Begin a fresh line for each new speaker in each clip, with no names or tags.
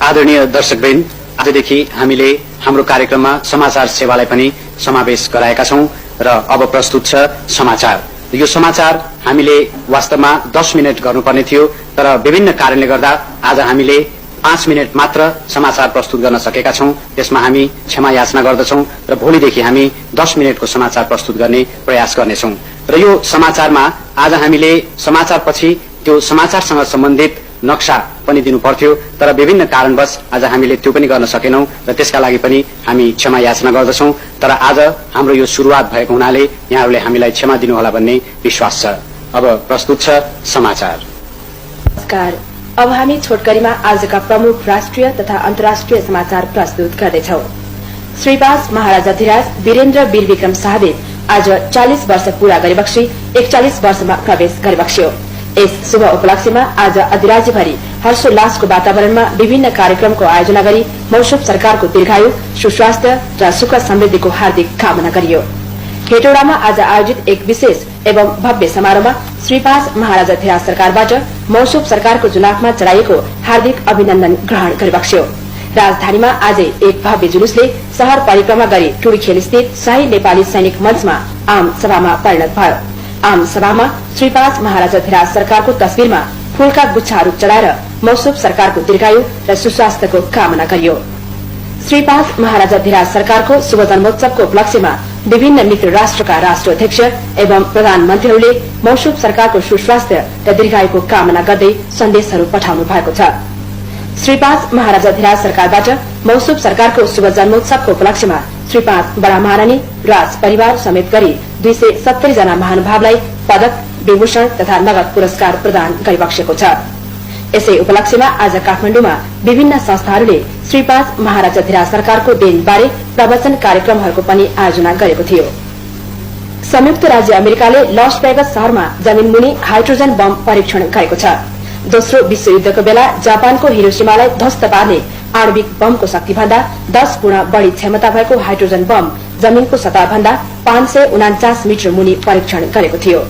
आदरणीय दर्शकवृन्द, आजदेखि हामीले हाम्रो कार्यक्रममा समाचार सेवालाई पनि समावेश गराएका छौं र अब प्रस्तुत छ समाचार। यो समाचार हामीले वास्तवमा 10 मिनेट गर्नुपर्ने थियो, तर विभिन्न कारणले गर्दा आज हामीले 5 मिनेट मात्र समाचार प्रस्तुत गर्न सकेका छौं। त्यसमा हामी क्षमा याचना गर्दछौं र भोलिदेखि हामी 10 मिनेटको समाचार प्रस्तुत गर्ने प्रयास गर्नेछौं। र यो समाचारमा आज हामीले समाचारपछि त्यो समाचारसँग सम्बन्धित नक्सा पनि दिनु पर्थ्यो, तर विभिन्न कारणवश आज हामीले त्यो पनि गर्न सकेनौं र त्यसका लागि पनि हामी क्षमा याचना गर्दछौं। तर आज हाम्रो यो सुरुवात भएको हुनाले यहाँहरूले हामीलाई क्षमा दिनुहोला भन्ने विश्वास छ। अब प्रस्तुत छ समाचार।
नमस्कार, अब हामी छोटकरीमा आजका प्रमुख राष्ट्रिय तथा अन्तर्राष्ट्रिय समाचार प्रस्तुत गर्दैछौं। श्रीपास महाराजाधिराज वीरेन्द्र वीर विक्रम शाहले आज 40 वर्ष पूरा गरेपछि 41 वर्षमा प्रवेश गरेबक्स्यो। यस शुभ उपलक्ष्यमा आज अधिराज्यभरि हर्षोल्लासको वातावरणमा विभिन्न कार्यक्रमको आयोजना गरी मौसुफ सरकारको दीर्घायु, सुस्वास्थ्य र सुख समृद्धिको हार्दिक कामना गरियो। हेटौडामा आज आयोजित एक विशेष एवं भव्य समारोहमा श्रीपास महाराजाधिराज सरकारबाट मौसुफ सरकारको चुनावमा चढाइएको हार्दिक अभिनन्दन ग्रहण गरिबक्स्यो। राजधानीमा आज एक भव्य जुलुसले शहर परिक्रमा गरी टुडीखेल स्थित शाही नेपाली सैनिक मञ्चमा आम सभामा परिणत भयो। आम सभामा श्रीपास महाराजाधिराज सरकारको तस्वीरमा फूलका गुच्छाहरू चढाएर मौसुफ सरकारको दीर्घायु र सुस्वास्थ्यको कामना गरियो। श्रीपास महाराजाधिराज सरकारको शुभ जन्मोत्सवको उपलक्ष्यमा विभिन्न मित्र राष्ट्रका राष्ट्राध्यक्ष एवं प्रधानमन्त्रीहरूले मौसुफ सरकारको सुस्वास्थ्य र दीर्घायुको कामना गर्दै सन्देशहरू पठाउनु भएको छ। श्रीपास महाराजाधिराज सरकारबाट मौसुफ सरकारको शुभ जन्मोत्सवको उपलक्ष्यमा श्रीपास बडा महारानी राज परिवार समेत गरी 270 जना महानुभावलाई पदक, विभूषण तथा नगद पुरस्कार प्रदान गरिबक्सेको छ। यसै उपलक्ष्यमा आज काठमाडौँमा विभिन्न संस्थाहरूले श्रीपास महाराजाधिराज सरकारको देनबारे प्रवचन कार्यक्रमहरूको पनि आयोजना गरेको थियो। संयुक्त राज्य अमेरिकाले लस वेगस शहरमा जमिनमुनि हाइड्रोजन बम परीक्षण गरेको छ। दोस्रो विश्वयुद्धको बेला जापानको हिरोशिमालाई ध्वस्त पार्ने आणविक बमको शक्तिभन्दा 10 गुणा बढ़ी क्षमता भएको हाइड्रोजन बम जमिनको सतहभन्दा 549 मिटर मुनि परीक्षण गरेको थियो।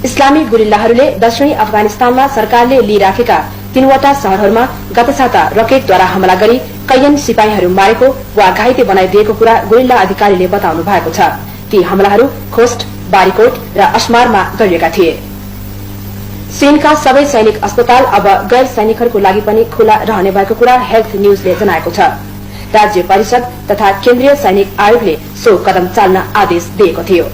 इस्लामी गुरिल्लाहरूले दक्षिणी अफगानिस्तानमा सरकारले लिइराखेका 3वटा शहरहरूमा गत साता रकेटद्वारा हमला गरी कैयन सिपाहीहरू मारेको वा घाइते बनाइदिएको कुरा गुरिल्ला अधिकारीले बताउनु भएको छ। ती हमलाहरू खोस्ट, बारीकोट र अस्मारमा गरिएका थिए। चीनका सबै सैनिक अस्पताल अब गैर सैनिकहरूको लागि पनि खुला रहने भएको कुरा हेल्थ न्यूजले जनाएको छ। राज्य परिषद तथा केन्द्रीय सैनिक आयोगले सो कदम चाल्न आदेश दिएको थियो।